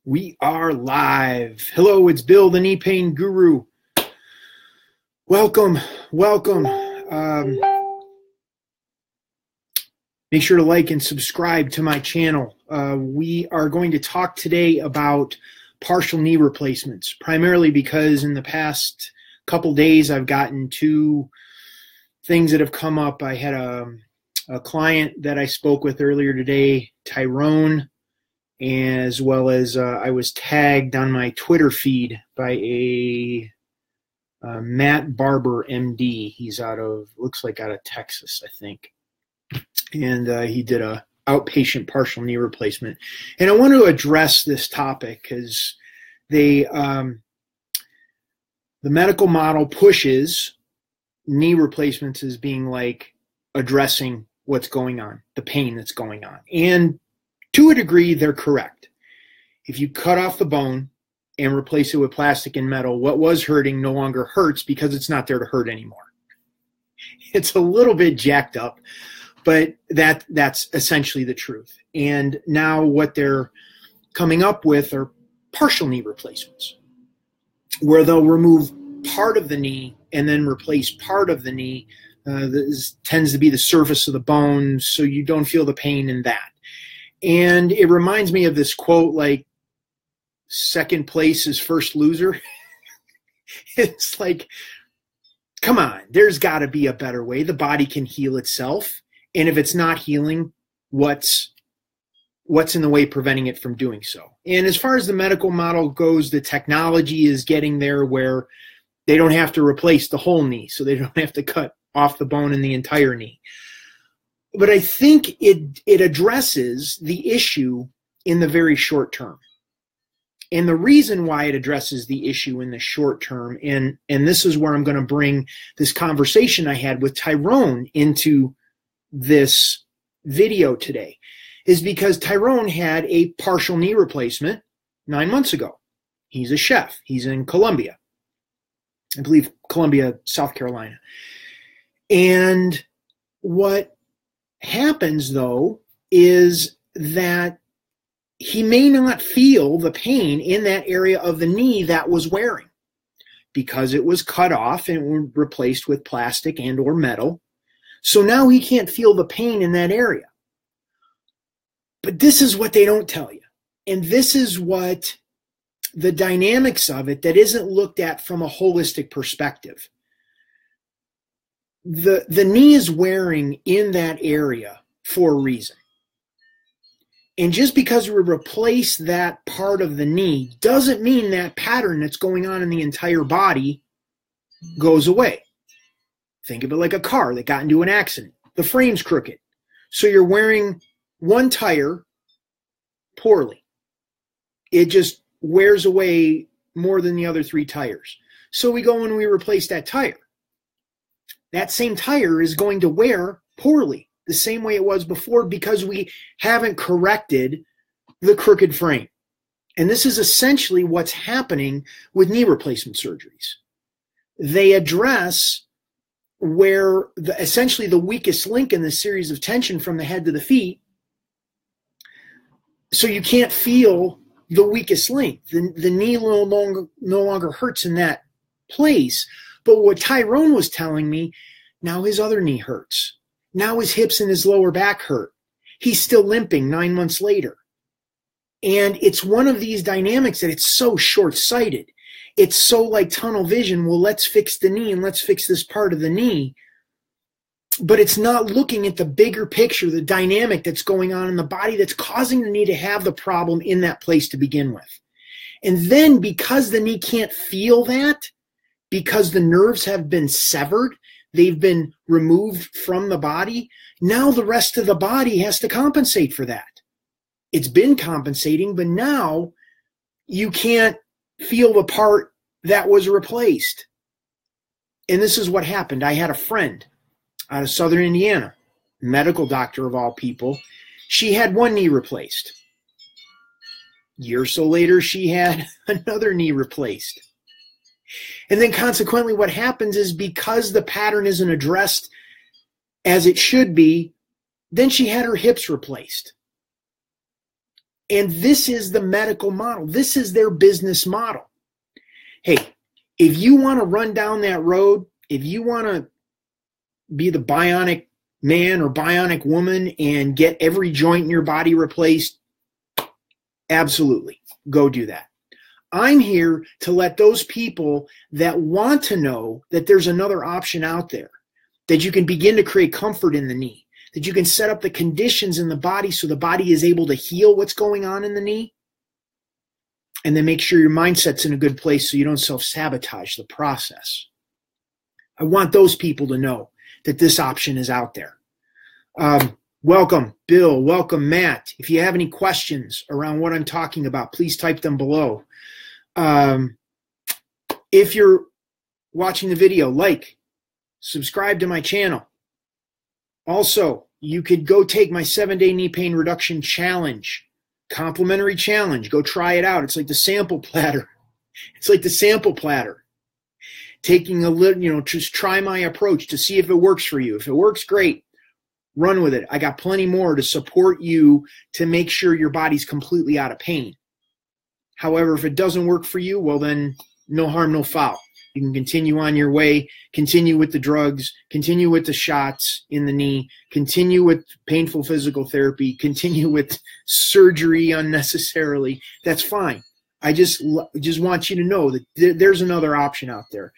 We are live. Hello, it's Bill, the knee pain guru. Welcome. Make sure to like and subscribe to my channel. We are going to talk today about partial knee replacements, primarily because in the past couple days I've gotten two things that have come up. I had a client that I spoke with earlier today, Tyrone, as well as I was tagged on my Twitter feed by a Matt Barber, MD. He's looks like out of Texas, I think. And he did a outpatient partial knee replacement. And I want to address this topic because the medical model pushes knee replacements as being like addressing what's going on, the pain that's going on. And to a degree, they're correct. If you cut off the bone and replace it with plastic and metal, what was hurting no longer hurts because it's not there to hurt anymore. It's a little bit jacked up, but that's essentially the truth. And now what they're coming up with are partial knee replacements, where they'll remove part of the knee and then replace part of the knee. This tends to be the surface of the bone, so you don't feel the pain in that. And it reminds me of this quote, like, second place is first loser. It's like, come on, there's got to be a better way. The body can heal itself. And if it's not healing, what's in the way preventing it from doing so? And as far as the medical model goes, the technology is getting there where they don't have to replace the whole knee, so they don't have to cut off the bone in the entire knee. But I think it addresses the issue in the very short term. And the reason why it addresses the issue in the short term, and this is where I'm going to bring this conversation I had with Tyrone into this video today, is because Tyrone had a partial knee replacement 9 months ago. He's a chef. He's in Columbia. I believe Columbia, South Carolina. And what happens, though, is that he may not feel the pain in that area of the knee that was wearing because it was cut off and replaced with plastic and or metal. So now he can't feel the pain in that area. But this is what they don't tell you. And this is what the dynamics of it that isn't looked at from a holistic perspective. The knee is wearing in that area for a reason. And just because we replace that part of the knee doesn't mean that pattern that's going on in the entire body goes away. Think of it like a car that got into an accident. The frame's crooked. So you're wearing one tire poorly. It just wears away more than the other three tires. So we go and we replace that tire. That same tire is going to wear poorly the same way it was before because we haven't corrected the crooked frame. And this is essentially what's happening with knee replacement surgeries. They address where essentially the weakest link in the series of tension from the head to the feet, so you can't feel the weakest link. The knee no longer hurts in that place. But what Tyrone was telling me, now his other knee hurts. Now his hips and his lower back hurt. He's still limping 9 months later. And it's one of these dynamics that it's so short-sighted. It's so like tunnel vision. Well, let's fix the knee and let's fix this part of the knee. But it's not looking at the bigger picture, the dynamic that's going on in the body that's causing the knee to have the problem in that place to begin with. And then because the knee can't feel that, because the nerves have been severed, they've been removed from the body, now the rest of the body has to compensate for that. It's been compensating, but now you can't feel the part that was replaced. And this is what happened. I had a friend out of Southern Indiana, medical doctor of all people. She had one knee replaced. A year or so later, she had another knee replaced. And then consequently what happens is because the pattern isn't addressed as it should be, then she had her hips replaced. And this is the medical model. This is their business model. Hey, if you want to run down that road, if you want to be the bionic man or bionic woman and get every joint in your body replaced, absolutely, go do that. I'm here to let those people that want to know that there's another option out there, that you can begin to create comfort in the knee, that you can set up the conditions in the body so the body is able to heal what's going on in the knee, and then make sure your mindset's in a good place so you don't self-sabotage the process. I want those people to know that this option is out there. Welcome, Bill. Welcome, Matt. If you have any questions around what I'm talking about, please type them below. If you're watching the video, like, subscribe to my channel. Also, you could go take my 7-day knee pain reduction challenge, complimentary challenge. Go try it out. It's like the sample platter. It's like the sample platter. Taking a little, just try my approach to see if it works for you. If it works, great. Run with it. I got plenty more to support you to make sure your body's completely out of pain. However, if it doesn't work for you, well then, no harm, no foul. You can continue on your way, continue with the drugs, continue with the shots in the knee, continue with painful physical therapy, continue with surgery unnecessarily. That's fine. I just want you to know that there's another option out there.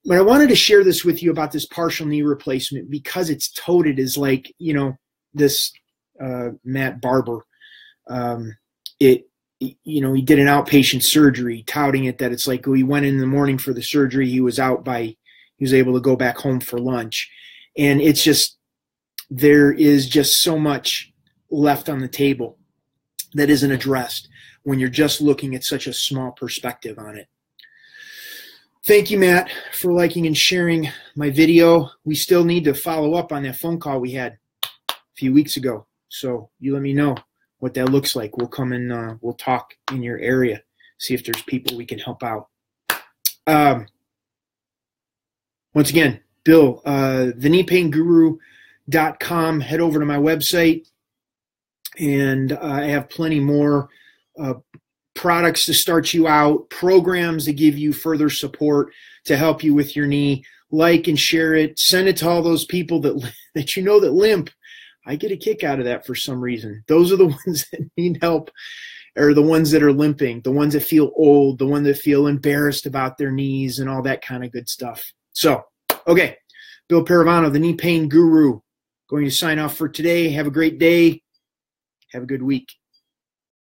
But I wanted to share this with you about this partial knee replacement because it's touted as like, this Matt Barber. He did an outpatient surgery, touting it that it's like he went in the morning for the surgery, he was able to go back home for lunch. And it's just, there is just so much left on the table that isn't addressed when you're just looking at such a small perspective on it. Thank you, Matt, for liking and sharing my video. We still need to follow up on that phone call we had a few weeks ago. So you let me know what that looks like. We'll come and we'll talk in your area, see if there's people we can help out. Once again, Bill, thekneepainguru.com. Head over to my website, and I have plenty more products to start you out, programs to give you further support to help you with your knee. Like and share it. Send it to all those people that that limp. I get a kick out of that for some reason. Those are the ones that need help, or the ones that are limping, the ones that feel old, the ones that feel embarrassed about their knees and all that kind of good stuff. So, okay, Bill Paravano, the Knee Pain Guru, going to sign off for today. Have a great day. Have a good week.